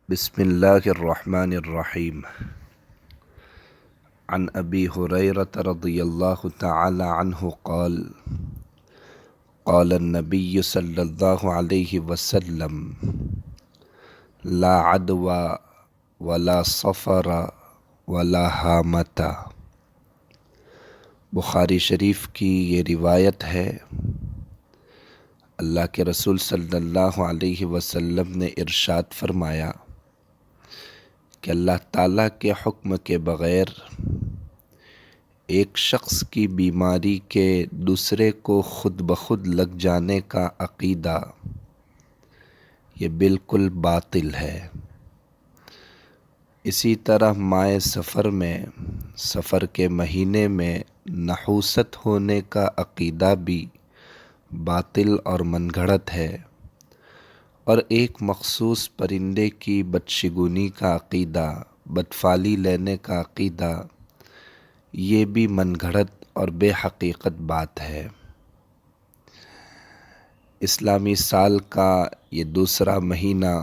بسم اللہ الرحمن الرحیم عن ابی ہریرۃ رضی اللہ تعالی عنہ قال قال النبی صلی اللہ علیہ وسلم لا عدوى ولا صفر ولا حامۃ۔ بخاری شریف کی یہ روایت ہے۔ اللہ کے رسول صلی اللہ علیہ وسلم نے ارشاد فرمایا کہ اللہ تعالیٰ کے حکم کے بغیر ایک شخص کی بیماری کے دوسرے کو خود بخود لگ جانے کا عقیدہ یہ بالکل باطل ہے۔ اسی طرح ماہ سفر میں سفر کے مہینے میں نحوست ہونے کا عقیدہ بھی باطل اور من گھڑت ہے، اور ایک مخصوص پرندے کی بدشگونی کا عقیدہ، بدفعلی لینے کا عقیدہ، یہ بھی من گھڑت اور بے حقیقت بات ہے۔ اسلامی سال کا یہ دوسرا مہینہ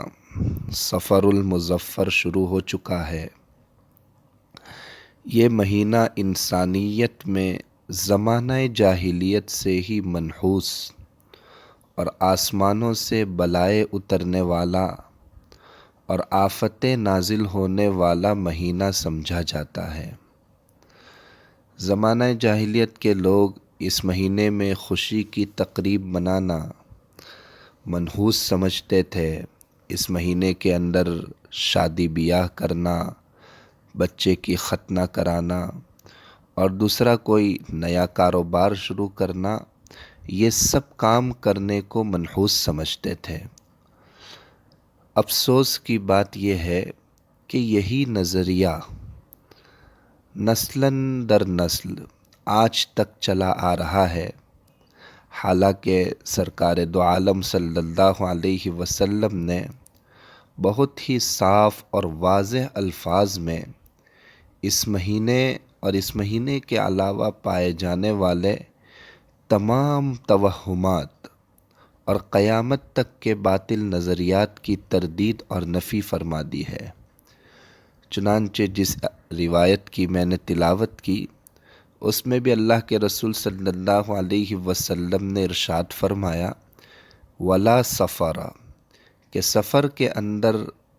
صفر المظفر شروع ہو چکا ہے۔ یہ مہینہ انسانیت میں زمانہ جاہلیت سے ہی منحوس اور آسمانوں سے بلائے اترنے والا اور آفتیں نازل ہونے والا مہینہ سمجھا جاتا ہے۔ زمانہ جاہلیت کے لوگ اس مہینے میں خوشی کی تقریب منانا منحوس سمجھتے تھے۔ اس مہینے کے اندر شادی بیاہ کرنا، بچے کی ختنہ کرانا اور دوسرا کوئی نیا کاروبار شروع کرنا، یہ سب کام کرنے کو منحوس سمجھتے تھے۔ افسوس کی بات یہ ہے کہ یہی نظریہ نسلاً در نسل آج تک چلا آ رہا ہے، حالانکہ سرکار دو عالم صلی اللہ علیہ وسلم نے بہت ہی صاف اور واضح الفاظ میں اس مہینے اور اس مہینے کے علاوہ پائے جانے والے تمام توہمات اور قیامت تک کے باطل نظریات کی تردید اور نفی فرما دی ہے۔ چنانچہ جس روایت کی میں نے تلاوت کی، اس میں بھی اللہ کے رسول صلی اللہ علیہ وسلم نے ارشاد فرمایا ولا سفر، کہ سفر کے اندر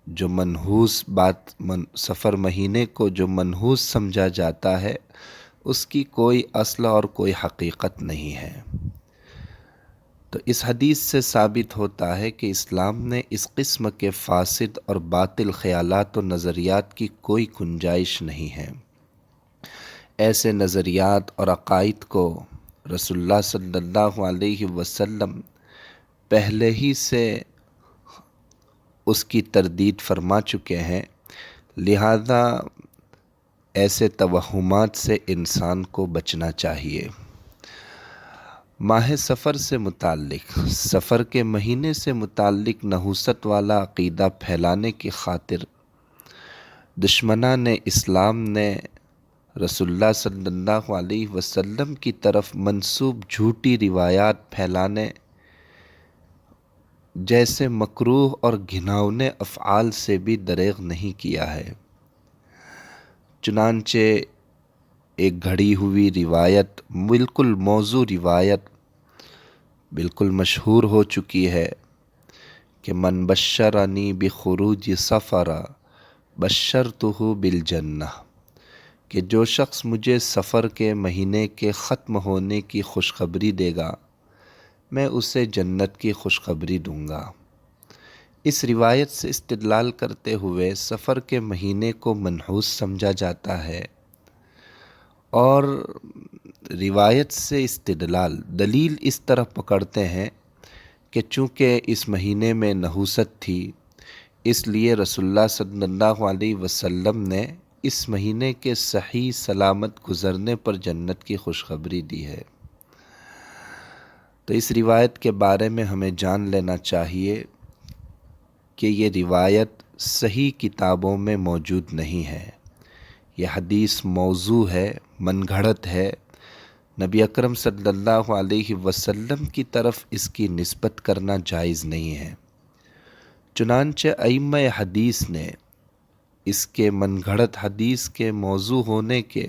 جو منحوس بات، سفر مہینے کو جو منحوس سمجھا جاتا ہے، اس کی کوئی اصل اور کوئی حقیقت نہیں ہے۔ تو اس حدیث سے ثابت ہوتا ہے کہ اسلام نے اس قسم کے فاسد اور باطل خیالات و نظریات کی کوئی گنجائش نہیں ہے۔ ایسے نظریات اور عقائد کو رسول اللہ صلی اللہ علیہ وسلم پہلے ہی سے اس کی تردید فرما چکے ہیں، لہذا ایسے توہمات سے انسان کو بچنا چاہیے۔ ماہ سفر سے متعلق، سفر کے مہینے سے متعلق نحوست والا عقیدہ پھیلانے کی خاطر دشمنان اسلام نے رسول اللہ صلی اللہ علیہ وسلم کی طرف منسوب جھوٹی روایات پھیلانے جیسے مکروہ اور گھناؤنے افعال سے بھی دریغ نہیں کیا ہے۔ چنانچہ ایک گھڑی ہوئی روایت، بالکل موضوع روایت، بالکل مشہور ہو چکی ہے کہ من بشرنی بخروج سفر بشرتہ بالجنہ، کہ جو شخص مجھے سفر کے مہینے کے ختم ہونے کی خوشخبری دے گا، میں اسے جنت کی خوشخبری دوں گا۔ اس روایت سے استدلال کرتے ہوئے سفر کے مہینے کو منحوس سمجھا جاتا ہے، اور روایت سے استدلال، دلیل اس طرح پکڑتے ہیں کہ چونکہ اس مہینے میں نحوست تھی، اس لیے رسول اللہ صلی اللہ علیہ وسلم نے اس مہینے کے صحیح سلامت گزرنے پر جنت کی خوشخبری دی ہے۔ تو اس روایت کے بارے میں ہمیں جان لینا چاہیے کہ یہ روایت صحیح کتابوں میں موجود نہیں ہے۔ یہ حدیث موضوع ہے، من گھڑت ہے، نبی اکرم صلی اللہ علیہ وسلم کی طرف اس کی نسبت کرنا جائز نہیں ہے، چنانچہ ائمہ حدیث نے اس کے من گھڑت حدیث کے موضوع ہونے کے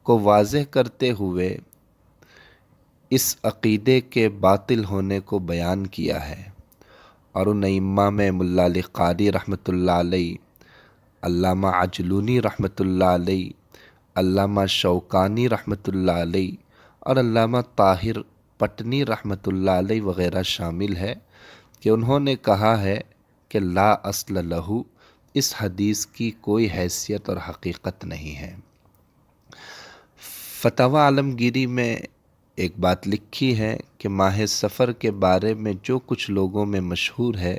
کو واضح کرتے ہوئے اس عقیدے کے باطل ہونے کو بیان کیا ہے، اور ان ائمہ میں ملا علی قاری رحمۃ اللہ علیہ، علامہ عجلونی رحمۃ اللہ علیہ، علامہ شوکانی رحمۃ اللہ علیہ اور علامہ طاہر پٹنی رحمۃ اللہ علیہ وغیرہ شامل ہے کہ انہوں نے کہا ہے کہ لا اصل لہو، اس حدیث کی کوئی حیثیت اور حقیقت نہیں ہے۔ فتاوی عالمگیری میں ایک بات لکھی ہے کہ ماہ سفر کے بارے میں جو کچھ لوگوں میں مشہور ہے،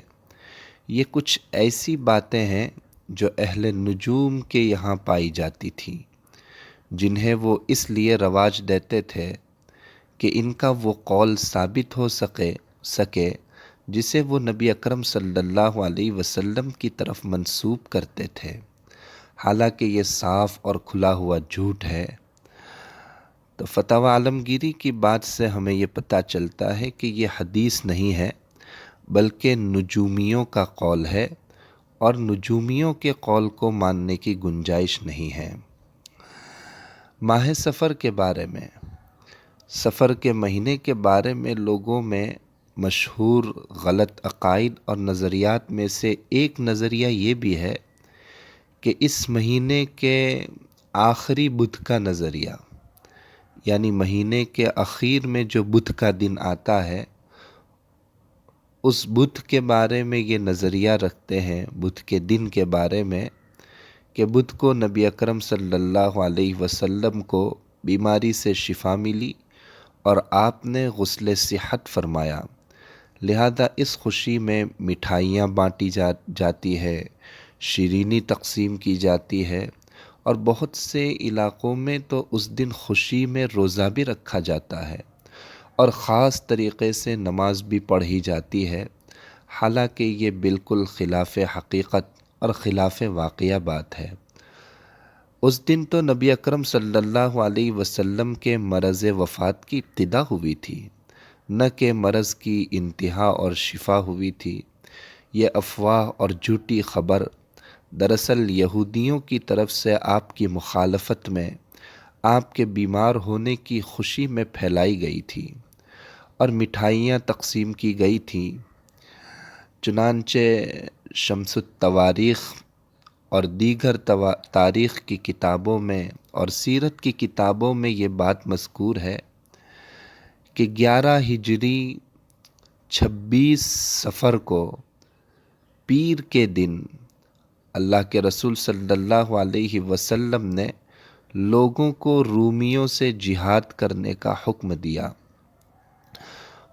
یہ کچھ ایسی باتیں ہیں جو اہل نجوم کے یہاں پائی جاتی تھیں، جنہیں وہ اس لیے رواج دیتے تھے کہ ان کا وہ قول ثابت ہو سکے جسے وہ نبی اکرم صلی اللہ علیہ وسلم کی طرف منسوب کرتے تھے، حالانکہ یہ صاف اور کھلا ہوا جھوٹ ہے۔ تو فتاوی عالمگیری کی بات سے ہمیں یہ پتہ چلتا ہے کہ یہ حدیث نہیں ہے بلکہ نجومیوں کا قول ہے، اور نجومیوں کے قول کو ماننے کی گنجائش نہیں ہے۔ ماہ سفر کے بارے میں، سفر کے مہینے کے بارے میں لوگوں میں مشہور غلط عقائد اور نظریات میں سے ایک نظریہ یہ بھی ہے کہ اس مہینے کے آخری بدھ کا نظریہ، یعنی مہینے کے اخیر میں جو بدھ کا دن آتا ہے، اس بدھ کے بارے میں یہ نظریہ رکھتے ہیں، بدھ کے دن کے بارے میں، کہ بدھ کو نبی اکرم صلی اللہ علیہ وسلم کو بیماری سے شفا ملی اور آپ نے غسل صحت فرمایا، لہذا اس خوشی میں مٹھائیاں بانٹی جاتی ہے، شیرینی تقسیم کی جاتی ہے، اور بہت سے علاقوں میں تو اس دن خوشی میں روزہ بھی رکھا جاتا ہے اور خاص طریقے سے نماز بھی پڑھی جاتی ہے، حالانکہ یہ بالکل خلاف حقیقت اور خلاف واقعہ بات ہے۔ اس دن تو نبی اکرم صلی اللہ علیہ وسلم کے مرض وفات کی ابتدا ہوئی تھی، نہ کہ مرض کی انتہا اور شفا ہوئی تھی۔ یہ افواہ اور جھوٹی خبر دراصل یہودیوں کی طرف سے آپ کی مخالفت میں، آپ کے بیمار ہونے کی خوشی میں پھیلائی گئی تھی اور مٹھائیاں تقسیم کی گئی تھیں۔ چنانچہ شمس التواریخ اور دیگر تاریخ کی کتابوں میں اور سیرت کی کتابوں میں یہ بات مذکور ہے کہ 11 ہجری 26 صفر کو پیر کے دن اللہ کے رسول صلی اللہ علیہ وسلم نے لوگوں کو رومیوں سے جہاد کرنے کا حکم دیا،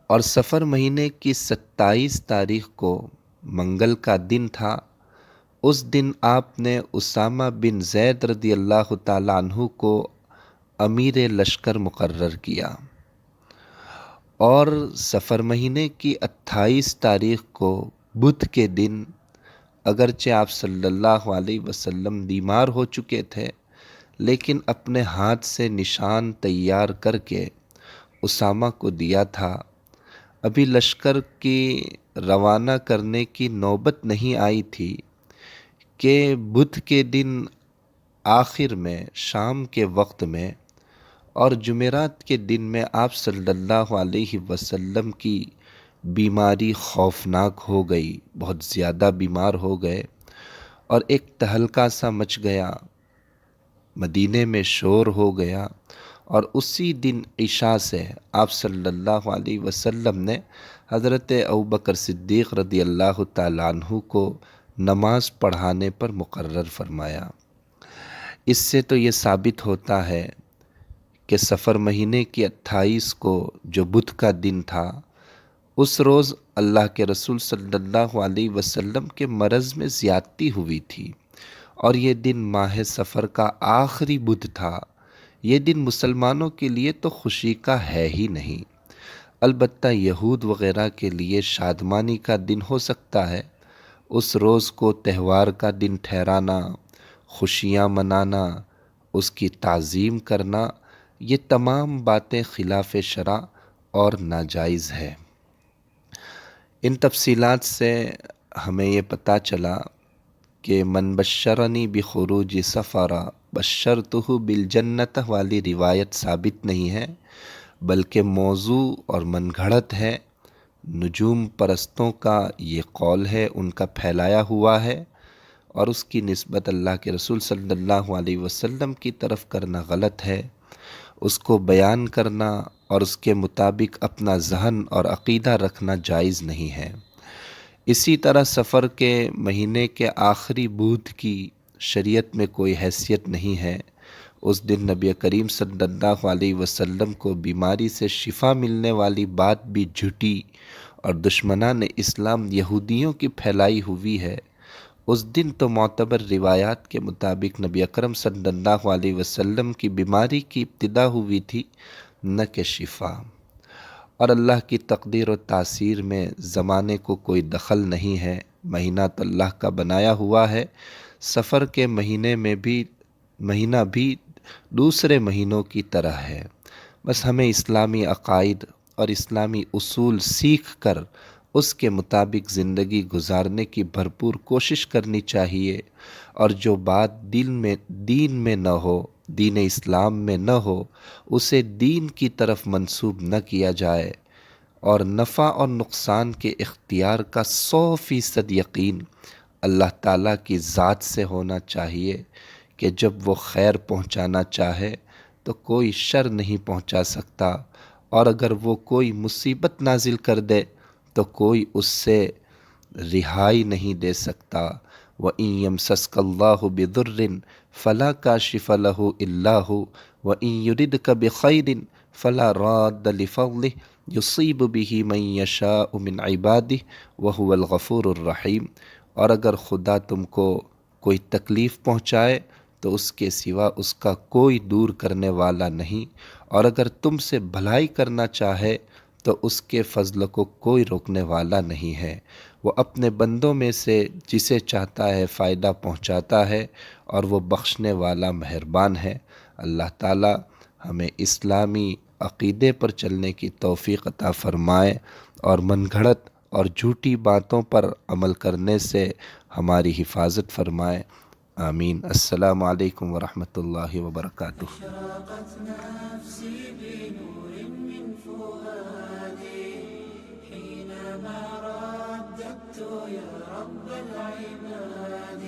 اور صفر مہینے کی 27 تاریخ کو منگل کا دن تھا۔ اس دن آپ نے اسامہ بن زید رضی اللہ تعالیٰ عنہ کو امیر لشکر مقرر کیا، اور صفر مہینے کی 28 تاریخ کو بدھ کے دن، اگرچہ آپ صلی اللہ علیہ وسلم بیمار ہو چکے تھے، لیکن اپنے ہاتھ سے نشان تیار کر کے اسامہ کو دیا تھا۔ ابھی لشکر کی روانہ کرنے کی نوبت نہیں آئی تھی کہ بدھ کے دن آخر میں، شام کے وقت میں اور جمعرات کے دن میں آپ صلی اللہ علیہ وسلم کی بیماری خوفناک ہو گئی، بہت زیادہ بیمار ہو گئے، اور ایک تہلکہ سا مچ گیا، مدینے میں شور ہو گیا، اور اسی دن عشاء سے آپ صلی اللہ علیہ وسلم نے حضرت ابوبکر صدیق رضی اللہ تعالیٰ عنہ کو نماز پڑھانے پر مقرر فرمایا۔ اس سے تو یہ ثابت ہوتا ہے کہ صفر مہینے کی 28 کو جو بدھ کا دن تھا، اس روز اللہ کے رسول صلی اللہ علیہ وسلم کے مرض میں زیادتی ہوئی تھی، اور یہ دن ماہ سفر کا آخری بدھ تھا۔ یہ دن مسلمانوں کے لیے تو خوشی کا ہے ہی نہیں، البتہ یہود وغیرہ کے لیے شادمانی کا دن ہو سکتا ہے۔ اس روز کو تہوار کا دن ٹھہرانا، خوشیاں منانا، اس کی تعظیم کرنا، یہ تمام باتیں خلاف شرع اور ناجائز ہے۔ ان تفصیلات سے ہمیں یہ پتہ چلا کہ من بشرنی بخروج سفرا بشرتہ بالجنت والی روایت ثابت نہیں ہے، بلکہ موضوع اور من گھڑت ہے، نجوم پرستوں کا یہ قول ہے، ان کا پھیلایا ہوا ہے، اور اس کی نسبت اللہ کے رسول صلی اللہ علیہ وسلم کی طرف کرنا غلط ہے، اس کو بیان کرنا اور اس کے مطابق اپنا ذہن اور عقیدہ رکھنا جائز نہیں ہے۔ اسی طرح سفر کے مہینے کے آخری بدھ کی شریعت میں کوئی حیثیت نہیں ہے۔ اس دن نبی کریم صلی اللہ علیہ وسلم کو بیماری سے شفا ملنے والی بات بھی جھوٹی اور دشمنان اسلام یہودیوں کی پھیلائی ہوئی ہے۔ اس دن تو معتبر روایات کے مطابق نبی اکرم صلی اللہ علیہ وسلم کی بیماری کی ابتدا ہوئی تھی، نہ کہ شفا، اور اللہ کی تقدیر و تاثیر میں زمانے کو کوئی دخل نہیں ہے۔ مہینہ تو اللہ کا بنایا ہوا ہے، سفر کے مہینہ بھی دوسرے مہینوں کی طرح ہے، بس ہمیں اسلامی عقائد اور اسلامی اصول سیکھ کر اس کے مطابق زندگی گزارنے کی بھرپور کوشش کرنی چاہیے، اور جو بات دین میں نہ ہو، دین اسلام میں نہ ہو، اسے دین کی طرف منسوب نہ کیا جائے، اور نفع اور نقصان کے اختیار کا 100% یقین اللہ تعالیٰ کی ذات سے ہونا چاہیے کہ جب وہ خیر پہنچانا چاہے تو کوئی شر نہیں پہنچا سکتا، اور اگر وہ کوئی مصیبت نازل کر دے تو کوئی اس سے رہائی نہیں دے سکتا۔ وَإِن يَمْسَسْكَ اللَّهُ بِضُرٍّ فَلَا كَاشِفَ لَهُ إِلَّا هُوَ وَإِن يُرِدْكَ بِخَيْرٍ فَلَا رَادَّ لِفَضْلِهِ يُصِيبُ بِهِ مَن يَشَاءُ مِنْ عِبَادِهِ وَهُوَ الْغَفُورُ الرَّحِيمُ۔ اور اگر خدا تم کو کوئی تکلیف پہنچائے تو اس کے سوا اس کا کوئی دور کرنے والا نہیں، اور اگر تم سے بھلائی کرنا چاہے تو اس کے فضل کو کوئی روکنے والا نہیں ہے۔ وہ اپنے بندوں میں سے جسے چاہتا ہے فائدہ پہنچاتا ہے، اور وہ بخشنے والا مہربان ہے۔ اللہ تعالی ہمیں اسلامی عقیدے پر چلنے کی توفیق عطا فرمائے، اور من گھڑت اور جھوٹی باتوں پر عمل کرنے سے ہماری حفاظت فرمائے۔ آمین۔ السلام علیکم ورحمۃ اللہ وبرکاتہ۔ أشرقت نفسي بنور من فؤادي حينما رددت يا رب العباد